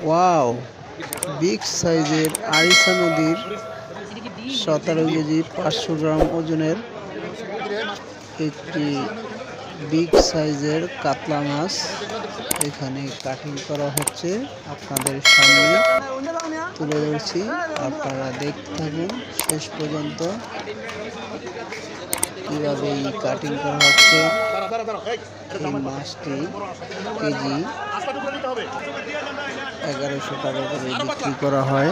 Wow, big সাইজের আরিসা নদীর 17 KG 500 গ্রাম ওজনের একটি বিগ সাইজের কাতলা মাছ এখানে কাটিং করা হচ্ছে। আপনাদের সামনে তুলে ধরছি, আপনারা দেখতে থাকুন শেষ পর্যন্ত কিভাবে এই কাটিং করা হচ্ছে। এই মাছটি কেজি 1100 টাকা করে বিক্রি করা হয়।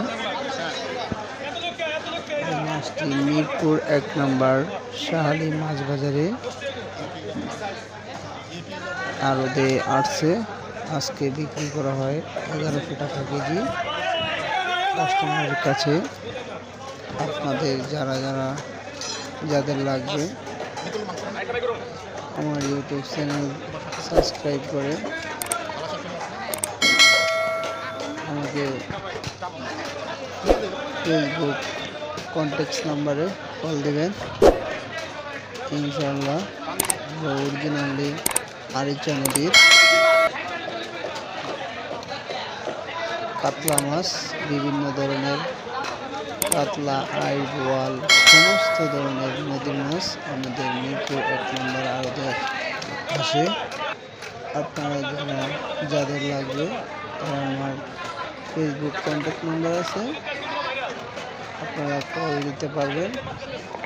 এই মাছটি মিরপুর 1 নম্বর শাহালি মাছ বাজারে আড়তে আসছে। আজকে বিক্রি করা হয় 1100 টাকা কেজি কাস্টমারের কাছে। আপনাদের যাদের লাগবে আমার ইউটিউব চ্যানেল সাবস্ক্রাইব করে আমাকে ফেসবুক কন্ট্যাক্ট নাম্বারে কল দেবেন। ইনশাআল্লাহ অরিজিনালি আরিচা নদীর কাতলা মাছ, বিভিন্ন ধরনের কাতলা, আই, বোয়াল, সমস্ত ধরনের নদীর মাছ আমাদের মিরপুর 1 নম্বর আড়তে আসে। আপনারা যাদের লাগবে তারা আমার ফেসবুক কন্ট্যাক্ট নাম্বার আছে, আপনারা কল দিতে পারবেন।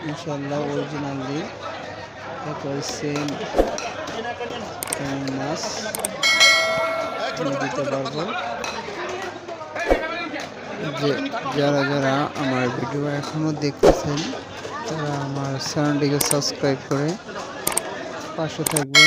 ইনশাআল্লাহ অরিজিনালি একবারে সেম মাছ দিতে পারবো। যারা আমার ভিডিও এখনো দেখতেছেন তারা আমার চ্যানেলটিকে সাবস্ক্রাইব করে পাশে থাকবেন।